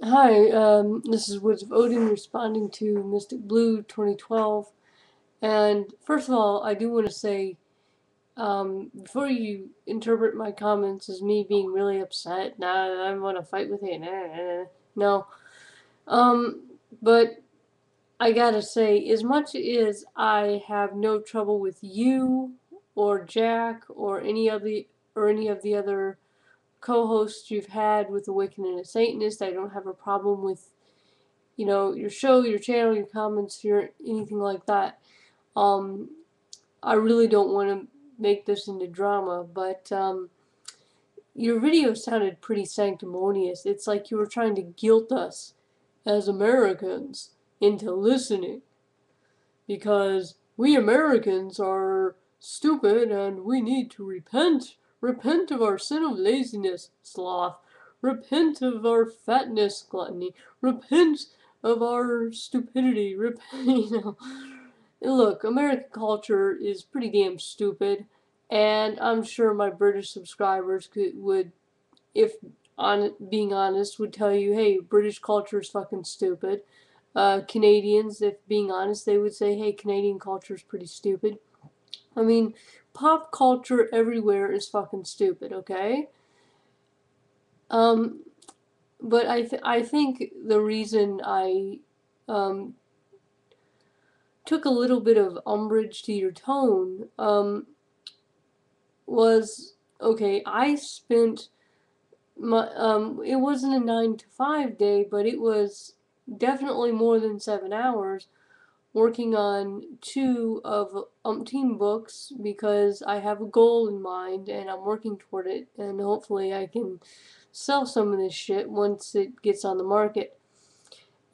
Hi, this is Woods of Odin responding to Mystic Blue 2012. And first of all, I do want to say, before you interpret my comments as me being really upset, nah, I want to fight with you, no. Um, but I gotta say, as much as I have no trouble with you or Jack or any of the other co-hosts you've had with Awakening a Satanist, I don't have a problem with your show, your channel, your comments, your anything like that. Um, I really don't want to make this into drama, but your video sounded pretty sanctimonious. It's like you were trying to guilt us as Americans into listening because we Americans are stupid and we need to repent. Repent of our sin of laziness, sloth. Repent of our fatness, gluttony. Repent of our stupidity. Repent. Look, American culture is pretty damn stupid, and I'm sure my British subscribers would, if on being honest, would tell you, hey, British culture is fucking stupid. Canadians, if being honest, they would say, hey, Canadian culture is pretty stupid. I mean, pop culture everywhere is fucking stupid, okay? Um, but I think the reason I um, took a little bit of umbrage to your tone was okay. I spent it wasn't a 9 to 5 day, but it was definitely more than 7 hours working on two of umpteen books because I have a goal in mind and I'm working toward it, and hopefully I can sell some of this shit once it gets on the market.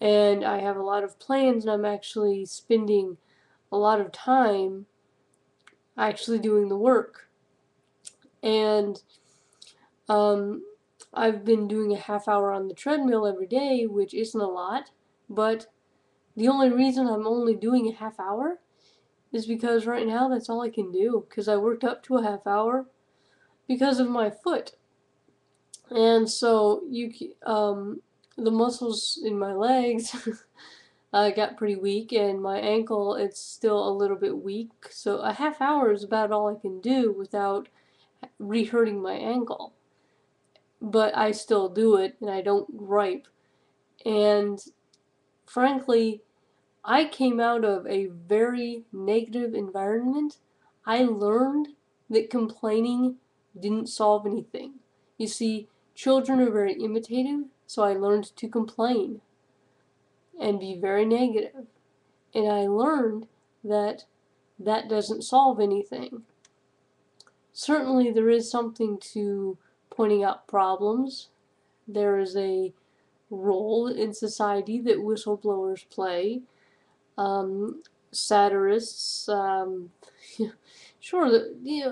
And I have a lot of plans, and I'm actually spending a lot of time actually doing the work. And um, I've been doing a half hour on the treadmill every day, which isn't a lot, but the only reason I'm only doing a half hour is because right now that's all I can do, because I worked up to a half hour because of my foot. And so the muscles in my legs got pretty weak, and my ankle, it's still a little bit weak. So a half hour is about all I can do without re-hurting my ankle. But I still do it, and I don't gripe. And frankly, I came out of a very negative environment. I learned that complaining didn't solve anything. You see, children are very imitative, so I learned to complain and be very negative. And I learned that that doesn't solve anything. Certainly, there is something to pointing out problems. There is a role in society that whistleblowers play. Um, Satirists, sure,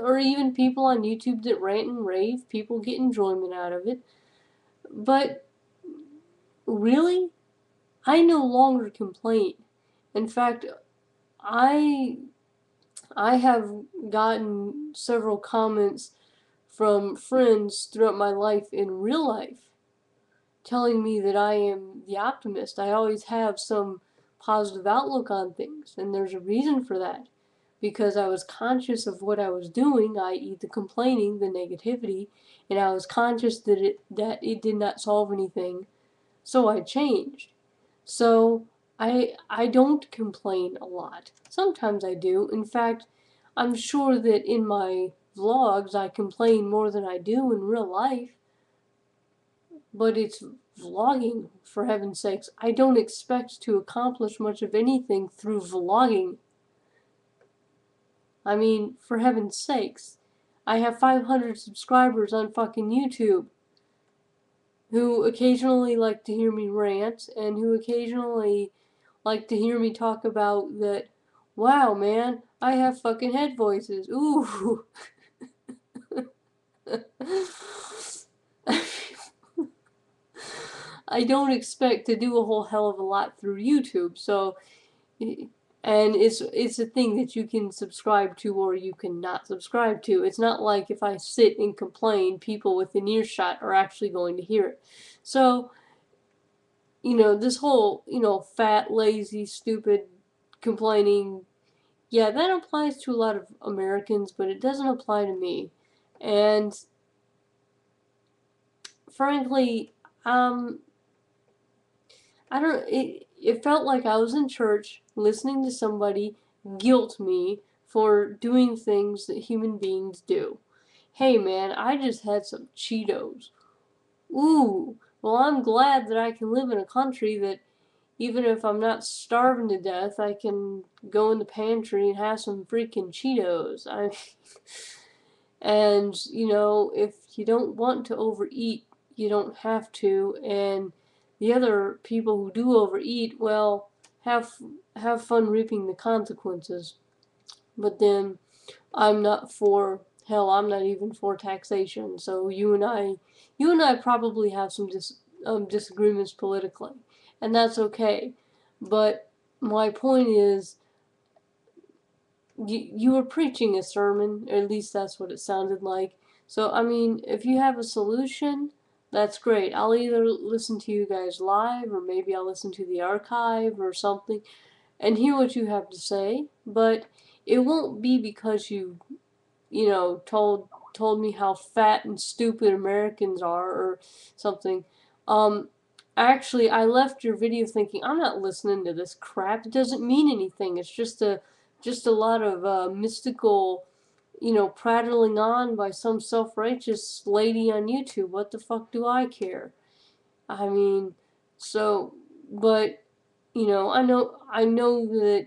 or even people on YouTube that rant and rave, people get enjoyment out of it. But really, I no longer complain. In fact, I I have gotten several comments from friends throughout my life in real life telling me that I am the optimist. I always have some positive outlook on things, and there's a reason for that. Because I was conscious of what I was doing, i.e., the complaining, the negativity, and I was conscious that it did not solve anything, so I changed. So I don't complain a lot. Sometimes I do. In fact, I'm sure that in my vlogs I complain more than I do in real life, but it's vlogging, for heaven's sakes. I don't expect to accomplish much of anything through vlogging. I mean, for heaven's sakes. I have 500 subscribers on fucking YouTube who occasionally like to hear me rant and who occasionally like to hear me talk about that, wow, man, I have fucking head voices. Ooh. I don't expect to do a whole hell of a lot through YouTube, so and it's a thing that you can subscribe to or you can not subscribe to. It's not like if I sit and complain, people within earshot are actually going to hear it. So this whole, fat, lazy, stupid, complaining, yeah, that applies to a lot of Americans, but it doesn't apply to me. And frankly, um, I don't, it felt like I was in church listening to somebody guilt me for doing things that human beings do. Hey man, I just had some Cheetos. Ooh, well, I'm glad that I can live in a country that even if I'm not starving to death, I can go in the pantry and have some freaking Cheetos. And, if you don't want to overeat, you don't have to. And the other people who do overeat, well, have have fun reaping the consequences. But then I'm not for hell. I'm not even for taxation. So you and I probably have some disagreements politically, and that's okay. But my point is, you were preaching a sermon, or at least that's what it sounded like. So I mean, if you have a solution, that's great. I'll either listen to you guys live, or maybe I'll listen to the archive or something, and hear what you have to say. But it won't be because you told me how fat and stupid Americans are or something. Um, actually, I left your video thinking I'm not listening to this crap. It doesn't mean anything. It's just a lot of mystical, prattling on by some self-righteous lady on YouTube. What the fuck do I care? I mean, so, but I know that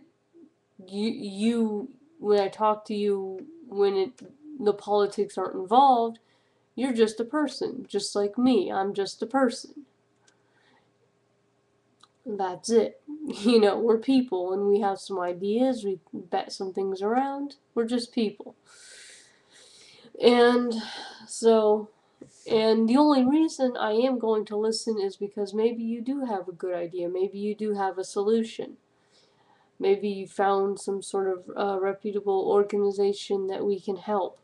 you when I talk to you, the politics aren't involved, you're just a person, just like me. I'm just a person. That's it. We're people, and we have some ideas, we bet some things around. We're just people. And so, and the only reason I am going to listen is because maybe you do have a good idea. Maybe you do have a solution. Maybe you found some sort of reputable organization that we can help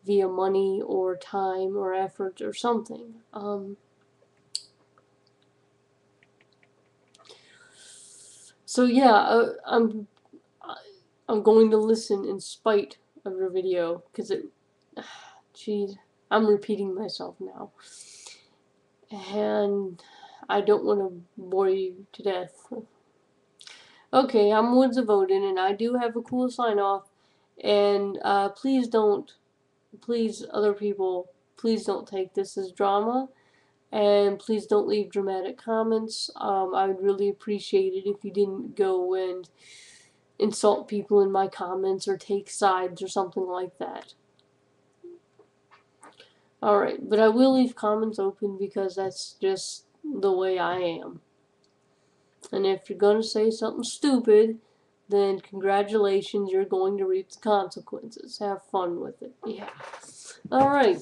via money or time or effort or something. So yeah, I'm going to listen in spite of your video because geez, I'm repeating myself now, and I don't want to bore you to death. Okay, I'm Woods of Odin, and I do have a cool sign off. And please, other people, please don't take this as drama. And please don't leave dramatic comments. I would really appreciate it if you didn't go and insult people in my comments or take sides or something like that. Alright, but I will leave comments open because that's just the way I am. And if you're going to say something stupid, then congratulations, you're going to reap the consequences. Have fun with it. Yeah. Alright.